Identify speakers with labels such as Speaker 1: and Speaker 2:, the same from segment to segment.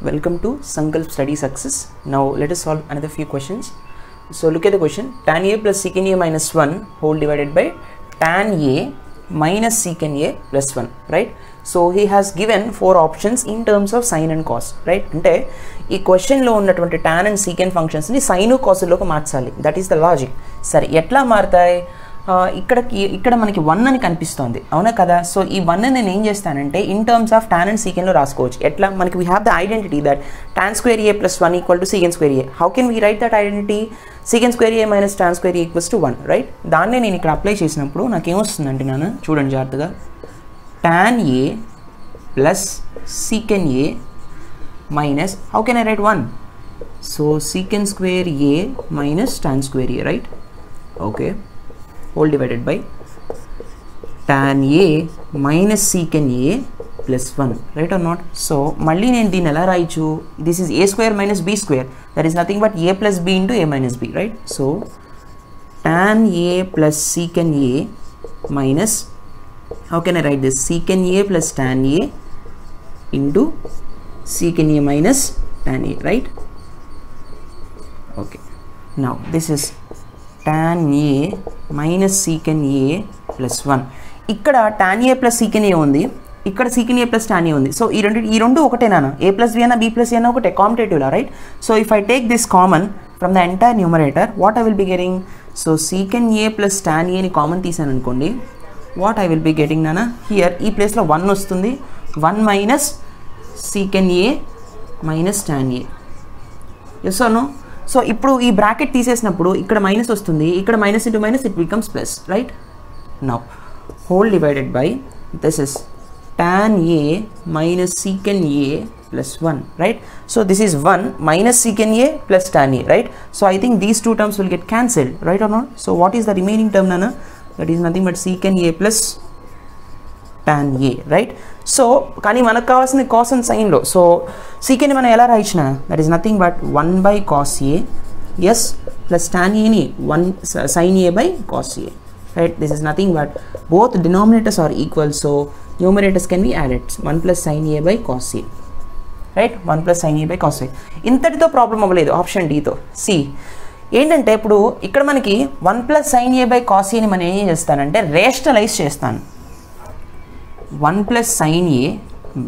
Speaker 1: Welcome to Sankalp Study Success. Now let us solve another few questions. So look at the question. Tan A plus secant A minus 1 whole divided by tan A minus secant A plus 1, right? So he has given 4 options in terms of sin and cos, right? Ante ee question lo unnatuvanti tan and secant functions ni sin cos loki marchali. That is the logic. Sare etla martayi? ఇక్కడ మనకి 1 అని కనిపిస్తుంది, అవునా కదా? So ఈ 1 నేను ఏం చేస్తానంటే in terms of tan and secant లో రాసుకోవచ్చు. ఎట్లా? మనకి we have the identity that tan square A plus 1 equal to secant square A. How can we write that identity? secant square A minus tan square A equals to 1, right? దాన్నే నేను ఇక్కడ apply చేసినప్పుడు నాకు ఏమొస్తుందంటే నాన్న చూడండి జాగ్రత్తగా, tan A plus secant A minus, how can I write 1? So secant square A minus tan square A, right? Okay, whole divided by tan A minus secant A plus 1, right or not? So malli nenu deen ela raichu, this is A square minus B square, that is nothing but A plus B into A minus B, right? So tan A plus secant A minus, how can I write this? Secant A plus tan A into secant A minus tan A, right? Okay, now this is tan A minus secant A plus 1. ఇక్కడ tan A plus secant A ఉంది, ఇక్కడ secant A plus tan A ఉంది. So ఈ రెండు ఒకటేనా? A plus B అన్న B plus C అన్న ఒకటే, కాంపిటేటివ్లా, right? So if I take this common from the entire numerator, what I will be getting? So secant A plus tan A ని common తీసాను అనుకోండి, what I will be getting నానా? Here ఈ ప్లేస్లో 1 వస్తుంది, 1 minus secant A minus tan A. Yes or no? So ఇప్పుడు ఈ bracket తీసేసినప్పుడు ఇక్కడ మైనస్ వస్తుంది, ఇక్కడ minus into minus it becomes plus, right? Now whole divided by this is tan A minus secant A plus 1, right? So this is 1 minus secant A plus tan A, right? So I think these two terms will get cancelled, right or not? So what is the remaining term, Nana? That is nothing but secant A plus tan A, right? So కానీ మనకు కావాల్సింది cos and సైన్లో. So సీకెని మనం ఎలా రాయించిన, that is nothing but 1 by cos A yes plus tan ఏని 1 sine A by cos A, right? This is nothing but both denominators are equal, so numerators can be added. 1 plus sine A by cos A, right? 1 plus sine A by cos A. ఇంతటితో problem అవ్వలేదు option డీతో. C ఏంటంటే ఇప్పుడు ఇక్కడ మనకి 1 plus sine A by cos ఏని మనం ఏం చేస్తానంటే రేషనలైజ్ చేస్తాను. 1 plus sine A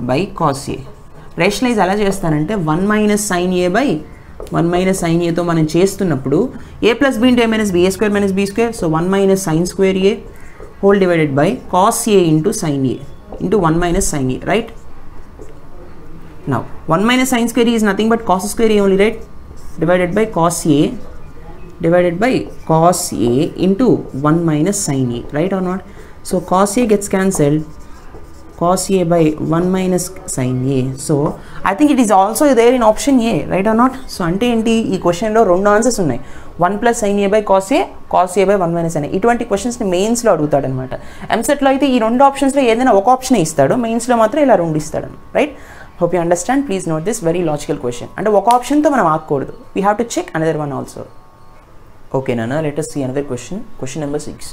Speaker 1: by cos A rationalize ఎలా చేస్తానంటే 1 minus sine A by 1 minus sine ఏతో మనం చేస్తున్నప్పుడు A plus B into A minus B, A square minus B square, so 1 minus sine square A whole divided by cos A into sine A into 1 minus sine A, right? Now 1 minus sine square is nothing but cos square A only, right? Divided by cos A divided by cos A into 1 minus sin A, right or not? So cos A gets cancelled, cos A by 1 minus sin A. So I think it is also there in option A, right or not? So ante enti ee question lo rendu answers unnai, 1 plus sin A by cos A by 1 minus sin A. ఇటువంటి questions ని mains లో అడుగుతాడు అనమాట. ఎంసెట్ లో అయితే ఈ రెండు options లో ఏదైనా ఒక ఆప్షన్ ఇస్తాడు, మెయిన్స్ లో మాత్రం ఇలా రెండు ఇస్తాడు, right? Hope you understand. Please note this very logical question. అంటే ఒక ఆప్షన్ తో మనం ఆగకూడదు, we have to check another one also. Okay Nana, let us see another question. Question number 6.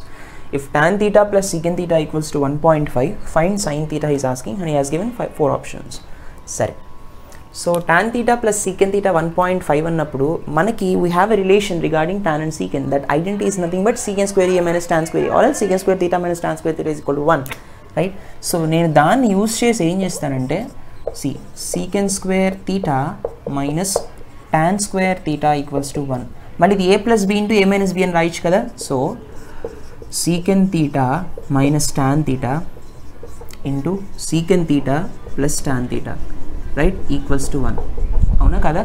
Speaker 1: If tan theta plus secant theta equals to 1.5, find sin theta he is asking, and he has given 4 options. Sare. So tan theta plus secant theta 1.5 annappudu manaki we have a relation regarding tan and secant. That identity is nothing but secant square A minus tan square A, or else secant square theta minus tan square theta is equal to 1, right? So nenu danni use chesi em chestanante, see secant square theta minus tan square theta equals to 1. మళ్ళీ ఇది A plus B into A minus B అని రాయొచ్చు కదా. So secant theta minus tan theta into secant theta plus tan theta, right? Equals to 1, అవునా కదా?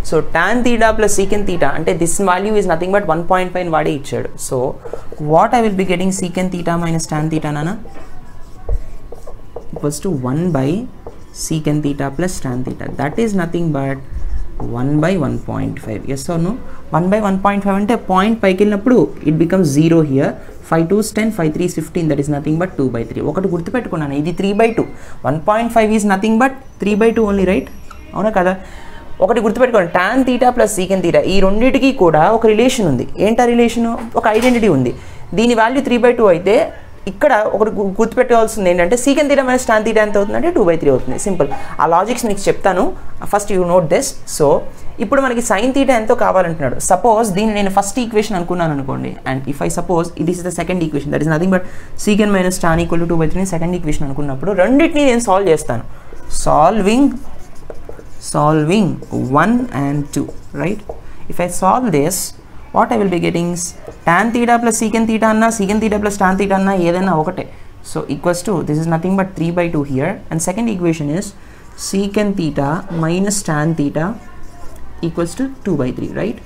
Speaker 1: So tan theta plus secant theta అంటే this value is nothing but 1.5 వాడే ఇచ్చాడు. So what I will be getting secant theta minus tan theta నానా equals to 1 by secant theta plus tan theta, that is nothing but 1 by 1.5. yes or no? 1 by 1.5 అంటే point పైకి వెళ్ళినప్పుడు it becomes 0 here. 5 2s 10, 5 3s 15, that is nothing but 2/3. ఒకటి గుర్తుపెట్టుకున్నాను, ఇది 3/2. 1.5 is nothing but 3/2 only, right? అవునా కదా? ఒకటి గుర్తుపెట్టుకోండి, tan theta plus secant theta ఈ రెండింటికి కూడా ఒక రిలేషన్ ఉంది. ఏంటా రిలేషన్? ఒక ఐడెంటిటీ ఉంది. దీని వాల్యూ 3/2 అయితే ఇక్కడ ఒకటి గుర్తుపెట్టుకోవాల్సింది ఏంటంటే సీకెన్ తీటా మైనస్ టాన్ తీటా ఎంత అవుతుందంటే 2/3 అవుతుంది. సింపుల్. ఆ లాజిక్స్ మీకు చెప్తాను, first you note this. So ఇప్పుడు మనకి సైన్ తీటా ఎంతో కావాలంటున్నాడు. సపోజ్ దీన్ని నేను ఫస్ట్ ఈక్వేషన్ అనుకున్నాను అనుకోండి, and if I suppose this is the second equation, that is nothing but సీకెన్ minus tan equal to 2/3 second equation అనుకున్నప్పుడు రెండింటిని నేను సాల్వ్ చేస్తాను. Solving 1 and 2, right? If I solve this, what I will be getting is tan theta plus secant theta anna, secant theta plus tan theta anna edaina okate. So equals to, this is nothing but 3/2 here, and second equation is secant theta minus tan theta equals to 2/3, right?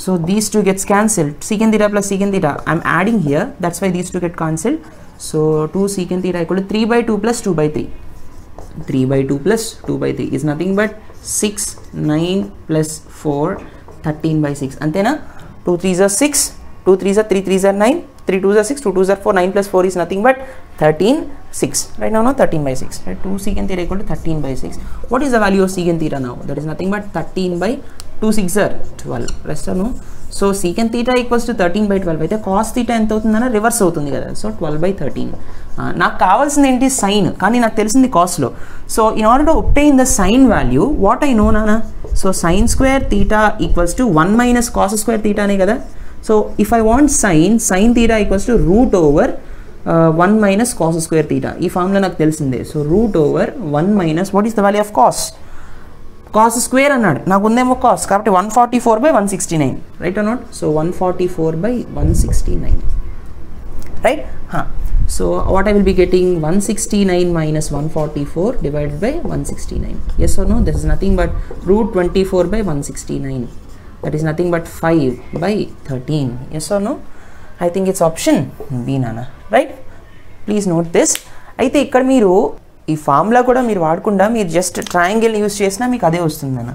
Speaker 1: So these two gets cancelled. Secant theta plus secant theta I'm adding here, that's why these two get cancelled. So 2 secant theta equal to 3/2 plus 2/3. 3/2 plus 2/3 is nothing but 6, 9 plus 4, 13/6. Antena 2 3s are 6, 2 3s are 3 3s are 9, 3 2s are 6, 2 2s are 4, 9 plus 4 is nothing but 13, 6. Right now, no, 13/6. Right? 2 secant theta equal to 13/6. What is the value of secant theta now? That is nothing but 13/2 6 are 12. Rest are no. So secant theta equals to 13/12 అయితే cos theta ఎంత అవుతుందన్న reverse అవుతుంది కదా. So 12/13. నాకు కావాల్సింది ఏంటి sign, కానీ నాకు తెలిసింది కాస్లో. So in order to obtain the sine value, what I know నానా, సో sin square theta equals to 1 minus cos square theta అనే కదా. So if I want sin theta equals to root over 1 minus cos square theta. ఈ formula నాకు తెలిసిందే. So root over 1 minus what is the value of cos square అన్నాడు, నాకు ఉందేమో cos, కాబట్టి 144/169, right are not? So 144/169, right? So what I will be getting, 169 minus 144 divided by 169. Yes or no? This is nothing but root 24/169. That is nothing but 5/13. Yes or no? I think it's option B, nana, right? Please note this. అయితే ఇక్కడ మీరు ఈ formula కూడా మీరు వాడకుండా మీరు just triangle use చేసినా మీకు అదే వస్తుంది అన్న.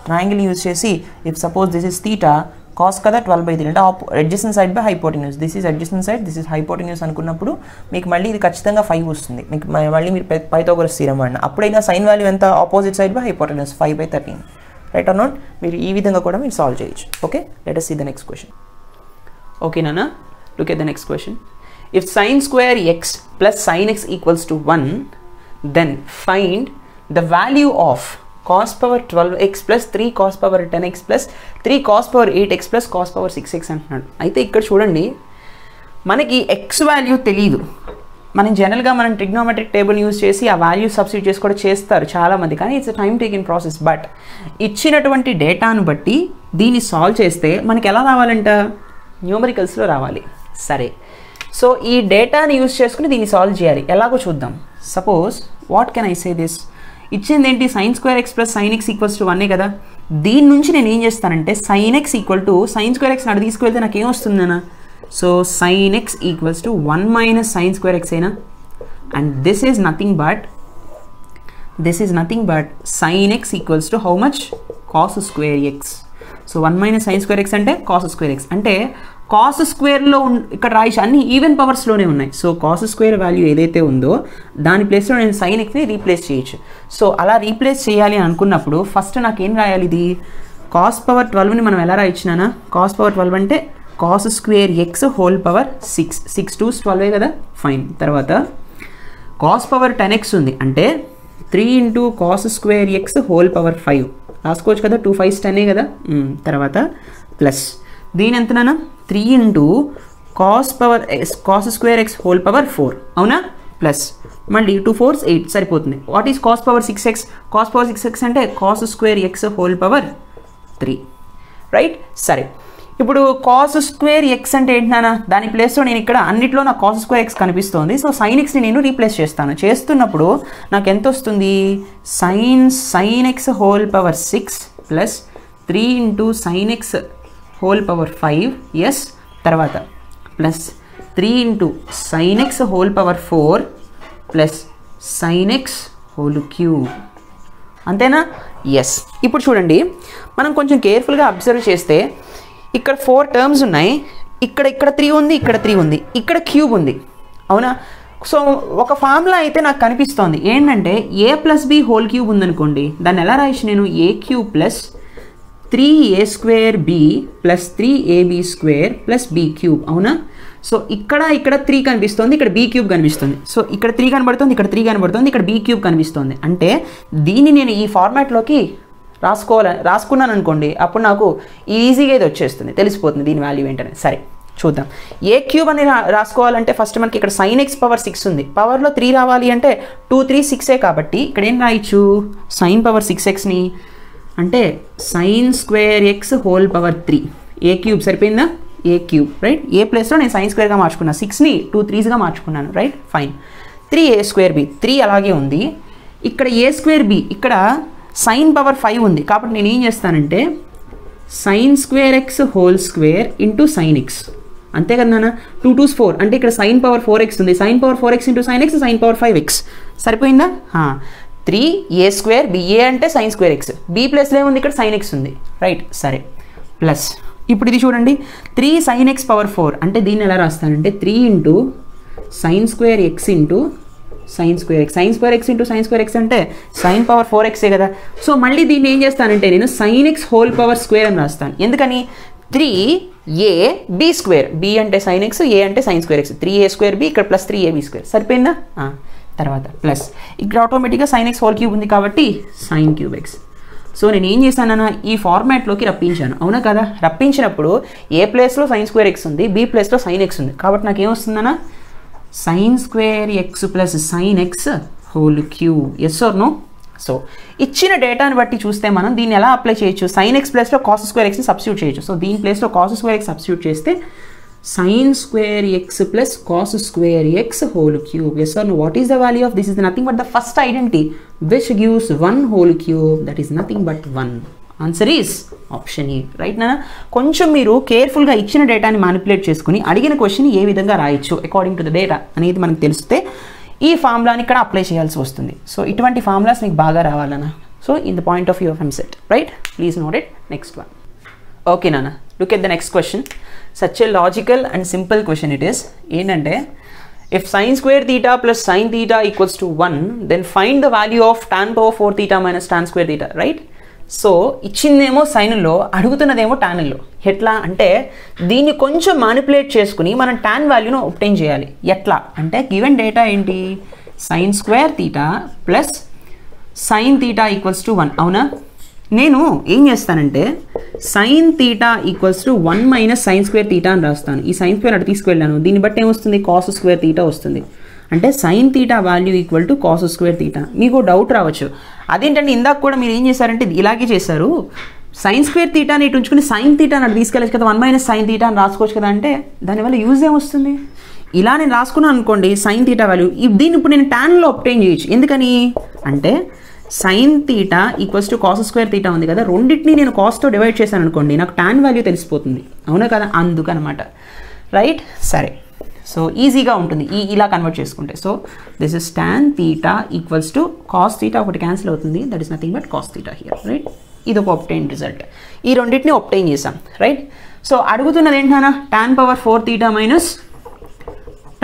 Speaker 1: ట్రయాంగిల్ యూజ్ చేసి if suppose this is theta, cos కదా 12/3 అంటే adjacent side by hypotenuse, this is adjacent side, this is hypotenuse అనుకున్నప్పుడు మీకు మళ్ళీ ఇది ఖచ్చితంగా 5 వస్తుంది. మీకు మళ్ళీ మీరు పైథాగరస్ థీరం వాడిన అప్పుడైనా సైన్ వాల్యూ ఎంత, opposite side by hypotenuse 5/13, right are not? మీరు ఈ విధంగా కూడా మీరు సాల్వ్ చేయొచ్చు. Okay, let us see the next question. Okay nana, look at the next question. If sin square x plus sin x equals to 1, then find the value of cos power 12x plus 3 cos power 10x plus 3 cos power 8x plus cos power 6x అంటున్నాడు. అయితే ఇక్కడ చూడండి, మనకి x value తెలియదు. మనం జనరల్గా మనం trigonometric table use చేసి ఆ వాల్యూ సబ్స్టిట్యూట్ చేసి కూడా చేస్తారు చాలామంది, కానీ it's time taking process. But ఇచ్చినటువంటి డేటాను బట్టి దీన్ని సాల్వ్ చేస్తే మనకి ఎలా రావాలంట, న్యూమరికల్స్లో రావాలి. సరే, సో ఈ డేటాని యూజ్ చేసుకుని దీన్ని సాల్వ్ చేయాలి. ఎలాగో చూద్దాం. Suppose what can I say this, ఇచ్చింది ఏంటి, sin square x plus sin x equals to 1 కదా. దీని నుంచి నేను ఏం చేస్తానంటే sin x equal to sin square x నాడు తీసుకువెళ్తే నాకు ఏమొస్తుందన్నా, so sin x equals to 1 minus sin square x అయినా, and this is nothing but sin x equals to how much, cos square x. సో 1 minus sin square x అంటే cos square x, అంటే cos స్క్వేర్లో ఇక్కడ రాయిష్ అన్ని even పవర్స్లోనే ఉన్నాయి. So cos square value ఏదైతే ఉందో దాని ప్లేస్లో నేను సైన్ ఎక్స్ని రీప్లేస్ చేయొచ్చు. సో అలా రీప్లేస్ చేయాలి అని అనుకున్నప్పుడు ఫస్ట్ నాకేం రాయాలి, ఇది కాస్ పవర్ 12ని మనం ఎలా రాయించినానా, కాస్ పవర్ 12 అంటే cos square x whole power 6, 6 2 12 కదా, ఫైన్. తర్వాత కాస్ పవర్ 10x ఉంది అంటే 3 into cos square x whole power 5 రాసుకోవచ్చు కదా, 2 5s 10 కదా. తర్వాత ప్లస్ దీని ఎంతనా, 3 into cos square x whole power 4, అవునా, ప్లస్ మళ్ళీ 2 4s 8 సరిపోతుంది. What is cos power 6x, cos power 6x అంటే cos square x whole power 3, right? సరే, ఇప్పుడు cos square x అంటే ఏంటన్నా, దాని ప్లేస్లో నేను ఇక్కడ అన్నిట్లో నాకు cos square x కనిపిస్తోంది. సో sin xని నేను రీప్లేస్ చేస్తున్నప్పుడు నాకు ఎంత వస్తుంది, sin x whole power 6 ప్లస్ 3 into sin x whole power 5, yes. తర్వాత plus 3 into sin x whole power 4 plus sin x whole cube, అంతేనా? ఎస్. ఇప్పుడు చూడండి, మనం కొంచెం కేర్ఫుల్గా అబ్జర్వ్ చేస్తే ఇక్కడ 4 టర్మ్స్ ఉన్నాయి, ఇక్కడ 3 ఉంది, ఇక్కడ 3 ఉంది, ఇక్కడ క్యూబ్ ఉంది, అవునా? సో ఒక ఫార్ములా అయితే నాకు కనిపిస్తోంది ఏంటంటే a plus b whole cube ఉందనుకోండి, దాన్ని ఎలా రాయొచ్చు నేను, a cube plus 3a square b plus 3ab square plus b cube అవునా. సో ఇక్కడ 3 కనిపిస్తుంది, ఇక్కడ b క్యూబ్ కనిపిస్తుంది. సో ఇక్కడ 3 కనబడుతుంది, ఇక్కడ 3 కనబడుతుంది, ఇక్కడ b క్యూబ్ కనిపిస్తుంది. అంటే దీన్ని నేను ఈ ఫార్మాట్లోకి రాసుకున్నాను అనుకోండి, అప్పుడు నాకు ఈజీగా ఇది వచ్చేస్తుంది, తెలిసిపోతుంది దీని వాల్యూ ఏంటనే. సరే చూద్దాం. ఏ క్యూబ్ అని రాసుకోవాలంటే ఫస్ట్ మనకి ఇక్కడ sin x పవర్ 6 ఉంది, పవర్లో 3 రావాలి అంటే 2 3 6ఏ, కాబట్టి ఇక్కడ ఏం రాయొచ్చు, sin పవర్ 6xని అంటే sin square x whole power 3 ఏ క్యూబ్ సరిపోయిందా, ఏ క్యూబ్ రైట్. ఏ ప్లేస్లో నేను sin స్క్వేర్గా మార్చుకున్నాను, 6ని 2 3స్గా మార్చుకున్నాను right. Fine. 3a square b 3 అలాగే ఉంది. ఇక్కడ a స్క్వేర్ b ఇక్కడ sin పవర్ 5 ఉంది, కాబట్టి నేను ఏం చేస్తానంటే sin square x whole square into sin x, అంతే కదా నాన్న. 2 2s 4 అంటే ఇక్కడ sin పవర్ 4x ఉంది, sin power 4x into sin x, sin power 5x సరిపోయిందా. 3a స్క్వేర్ ba అంటే sin స్క్వేర్ ఎక్స్, b ప్లస్లో ఏముంది ఇక్కడ sin x ఉంది రైట్. సరే ప్లస్ ఇప్పుడు ఇది చూడండి 3 sin x పవర్ 4 అంటే దీన్ని ఎలా రాస్తానంటే 3 into sin square X into sin square X, sin square X into sin square X అంటే sin పవర్ 4xే కదా. సో మళ్ళీ దీన్ని ఏం చేస్తానంటే నేను sin x whole power square అని రాస్తాను. ఎందుకని 3ab స్క్వేర్, b అంటే sin x, a అంటే sin square X, 3a square b ఇక్కడ ప్లస్ 3ab స్క్వేర్ సరిపోయిందా. తర్వాత ప్లస్ ఇక్కడ ఆటోమేటిక్గా sin x హోల్ క్యూబ్ ఉంది కాబట్టి sin క్యూబ్ x. సో నేను ఏం చేశానన్నా ఈ ఫార్మాట్లోకి రప్పించాను, అవునా కదా. రప్పించినప్పుడు ఏ ప్లేస్లో sin స్క్వేర్ ఎక్స్ ఉంది, b ప్లేస్లో sin x ఉంది, కాబట్టి నాకు ఏమొస్తుందన్నా sin square x plus sin x whole cube. Yes or no. So ఇచ్చిన డేటాను బట్టి చూస్తే మనం దీన్ని ఎలా అప్లై చేయొచ్చు, sin x ప్లేస్లో cos స్క్వేర్ ఎక్స్ని సబ్స్టిట్యూట్ చేయొచ్చు. సో దీని ప్లేస్లో cos స్క్వేర్ ఎక్స్ సబ్స్టిట్యూట్ చేస్తే sin square x plus cos square x whole cube. Yes or no. What is the value of this is nothing but the first identity which gives 1 whole cube, that is nothing but 1. Answer is option a right నా. కొంచెం మీరు కేర్ఫుల్గా ఇచ్చిన డేటాని manipulate చేసుకుని అడిగిన question ఏ విధంగా రాయొచ్చు అకార్డింగ్ టు ద డేటా అనేది మనకు తెలిస్తే ఈ ఫార్ములాని ఇక్కడ అప్లై చేయాల్సి వస్తుంది. సో ఇటువంటి ఫార్ములాస్ మీకు బాగా రావాలన్నా. So in the point of view of EAMCET right, please note it. Next one. Okay నాన్న, look at the next question. Such a logical and simple question it is. ఏంటంటే if sin square theta plus sin theta equals to 1 then find the value of tan power 4 theta minus tan square theta right. So ఇచ్చిందేమో సైన్లో, అడుగుతున్నదేమో టాన్లో. ఎట్లా అంటే దీన్ని కొంచెం manipulate చేసుకుని మనం టాన్ వాల్యూను ఒబ్టైన్ చేయాలి. ఎట్లా అంటే గివెన్ డేటా ఏంటి, sin square theta plus sin theta equals to 1 అవునా. నేను ఏం చేస్తానంటే sin theta equals to 1 minus sin square theta అని రాస్తాను. ఈ sin స్క్వేర్ అటు తీసుకువెళ్ళాను, దీన్ని బట్టి ఏమొస్తుంది cos స్క్వేర్ తీటా వస్తుంది. అంటే sin theta value equal to cos square theta. మీకు డౌట్ రావచ్చు, అదేంటంటే ఇందాక కూడా మీరు ఏం చేశారంటే ఇలాగే చేశారు, sin స్క్వేర్ తీటాని ఇటు ఉంచుకుని sin తీటాని అటు తీసుకెళ్ళచ్చు కదా, 1 మైనస్ sin తీటా అని రాసుకోవచ్చు కదా. అంటే దానివల్ల యూజ్ ఏమొస్తుంది, ఇలా నేను రాసుకున్నాను అనుకోండి sin తీటా వాల్యూ, దీన్ని ఇప్పుడు నేను టాన్లో ఒబ్టైన్ చేయొచ్చు. ఎందుకని అంటే sin theta equals to cos square theta ఉంది కదా, రెండింటిని నేను కాస్తో డివైడ్ చేశాను అనుకోండి, నాకు టాన్ వాల్యూ తెలిసిపోతుంది, అవునా కదా. అందుకనమాట రైట్. సరే, సో ఈజీగా ఉంటుంది ఇలా కన్వర్ట్ చేసుకుంటే. So this is tan theta equals to cos theta, ఒకటి క్యాన్సిల్ అవుతుంది, that is nothing but cos theta here right. ఇది ఒక ఒబ్టైన్ రిజల్ట్. ఈ రెండింటిని ఒబ్టైన్ చేసాం రైట్. సో అడుగుతున్నది ఏంటన్నా tan power 4 theta minus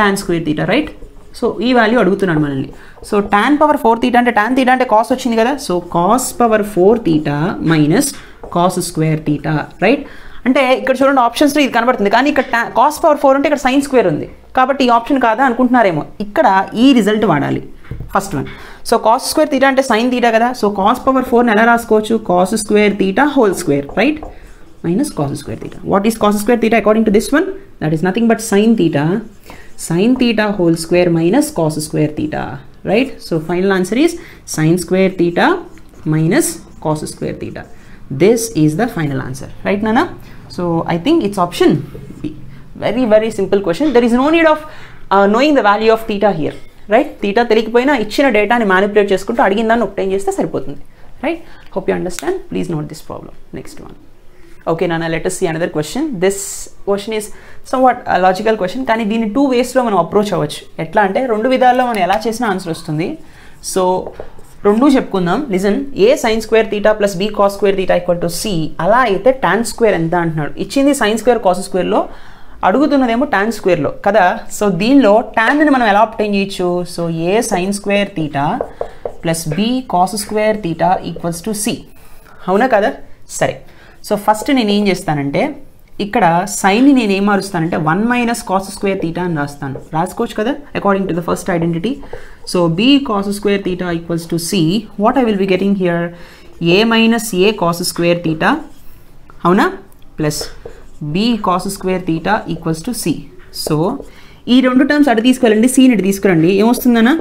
Speaker 1: tan square theta right. So ఈ వాల్యూ అడుగుతున్నాను మనల్ని. సో tan పవర్ 4 తీటా అంటే tan తీటా అంటే కాస్ వచ్చింది కదా, so cos power 4 theta minus cos square theta right. అంటే ఇక్కడ చూడండి ఆప్షన్స్లో ఇది కనబడుతుంది, కానీ ఇక్కడ cos పవర్ 4 అంటే ఇక్కడ sin స్క్వేర్ ఉంది, కాబట్టి ఈ ఆప్షన్ కాదా అనుకుంటున్నారేమో. ఇక్కడ ఈ రిజల్ట్ వాడాలి first one. So cos square theta అంటే sin తీటా కదా, సో cos పవర్ 4ని ఎలా రాసుకోవచ్చు, cos square theta whole square right minus cos square theta. What is cos square theta according to this one, that is nothing but sin theta whole square minus cos square theta right. So final answer is sin square theta minus cos square theta. This is the final answer right నానా. So I think it's option B. Very simple question. There is no need of knowing the value of theta here, right? Theta తెలియకపోయినా ఇచ్చిన డేటాని manipulate చేసుకుంటూ అడిగిన దాన్ని ఒబ్టైన్ చేస్తే సరిపోతుంది right. Hope you understand. Please note this problem. Next one. Okay Nana, let us see another question. This question is somewhat a logical question, కానీ దీన్ని 2 waysలో మనం అప్రోచ్ అవ్వచ్చు. ఎట్లా అంటే 2 విధాల్లో మనం ఎలా చేసినా ఆన్సర్ వస్తుంది. సో రెండు చెప్పుకుందాం. Listen, A sin square theta plus b cos square theta equal to c, అలా అయితే tan స్క్వేర్ ఎంత అంటున్నాడు. ఇచ్చింది sin స్క్వేర్ cos స్క్వేర్లో, అడుగుతున్నదేమో tan స్క్వేర్లో కదా. సో దీనిలో టాన్ని మనం ఎలా అబ్టైన్ చేయొచ్చు, so A sin square theta plus b cos square theta equals to c, అవునా కదా. సరే, సో ఫస్ట్ నేను ఏం చేస్తానంటే ఇక్కడ సైన్ని నేను ఏం మారుస్తానంటే 1 మైనస్ కాస్ స్క్వేర్ తీటా అని రాస్తాను. రాసుకోవచ్చు కదా according to the first identity. So B cos square theta equals to C. What I will be getting here A minus A cos square theta, అవునా, plus B cos square theta equals to C. So ఈ రెండు terms అటు తీసుకెళ్ళండి, సీని ఇటు తీసుకురండి. ఏమొస్తుందన్నా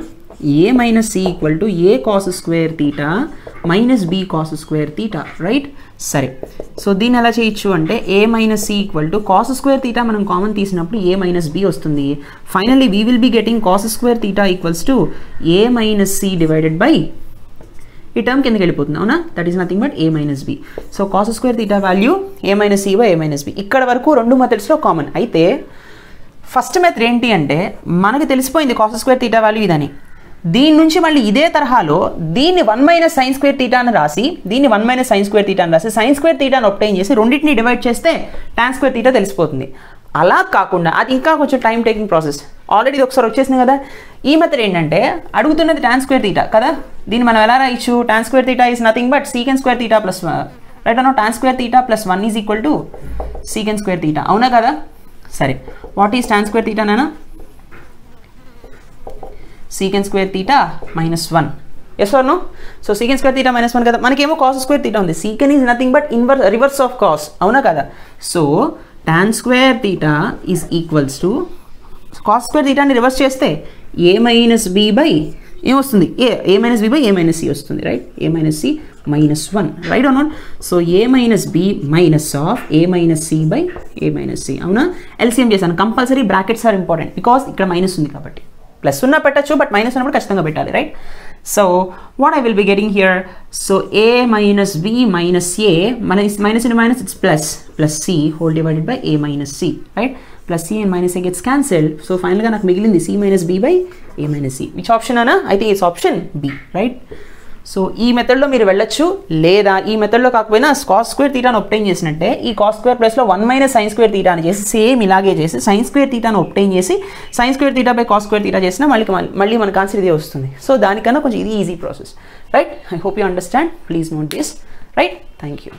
Speaker 1: A minus C equal to A cos square theta minus B cos square theta, right? సరే, సో దీన్ని ఎలా చేయొచ్చు అంటే A minus C equal to cos square theta మనం కామన్ తీసినప్పుడు ఏ మైనస్ బి వస్తుంది. Finally we will be getting cos square theta equals to A minus C divided by ఈ term కిందకి వెళ్ళిపోతుంది, అవునా? That is nothing but A minus B. So cos square theta value A minus C by A minus B. ఇక్కడ వరకు రెండు మెథడ్స్లో common. అయితే first method ఏంటి అంటే మనకు తెలిసిపోయింది కాస్ స్క్వేర్ తీటా వాల్యూ ఇదని. దీని నుంచి మళ్ళీ ఇదే తరహాలో దీన్ని 1 మైనస్ సైన్ స్క్వేర్ తీటా అని రాసి, దీన్ని 1 మైనస్ సైన్ స్క్వేర్ తీటా అని రాసి సైన్ స్క్వేర్ తీటాను ఒప్టైన్ చేసి రెండింటిని డివైడ్ చేస్తే టాన్ స్క్వేర్ తీటా తెలిసిపోతుంది. అలా కాకుండా అది ఇంకా కొంచెం టైం టేకింగ్ ప్రాసెస్. ఆల్రెడీ ఇది ఒకసారి వచ్చేసింది కదా. ఈ మెథడ్ ఏంటంటే అడుగుతున్నది టాన్ స్క్వేర్ తీటా కదా. దీన్ని మనం ఎలా రాయొచ్చు? Tan square theta is nothing but secant square theta plus right అన్నో tan square theta plus 1 is equal to secant square theta, అవునా కదా? సరే, what is tan square theta నానా? secant square theta minus 1. Yes or no? So secant square theta minus 1 kada manakemo cos square theta undi. Secant is nothing but inverse reverse of cos, avuna kada? So tan square theta is equals to cos square theta ni reverse cheste a minus b by em vastundi a minus b by a minus c vastundi, right? A minus c minus 1, right or not? So a minus b minus of a minus c by a minus c, avuna? LCM chesanu. Compulsory brackets are important because ikkada minus undi kabatti. Plus unna pettachu but minus ఉన్నప్పుడు ఖచ్చితంగా పెట్టాలి, right? So what I will be getting here, so A minus B minus A minus into minus it's plus plus C whole divided by A minus C, right? Plus C and minus A gets cancelled. So ఫైనల్గా నాకు మిగిలింది C minus B by A minus C. Which option అన్నా? I think it's option B, right? So ఈ మెథడ్లో మీరు వెళ్ళొచ్చు, లేదా ఈ మెథడ్లో కాకపోయినా కాస్ స్క్వేర్ తీటాను ఒప్టైన్ చేసినట్టే ఈ కాస్ స్క్వేర్ ప్లస్లో 1 మైనస్ సైన్ స్క్వేర్ తీటా అని చేసి సేమ్ ఇలాగే చేసి సైన్ స్క్వేర్ తీటాను ఒప్టైన్ చేసి sine square theta by cos square theta చేసినా మళ్ళీ మనకు ఆన్సర్ ఇదే వస్తుంది. సో దానికన్నా కొంచెం ఇది easy process, right? I hope you understand. Please note this, right? Thank you.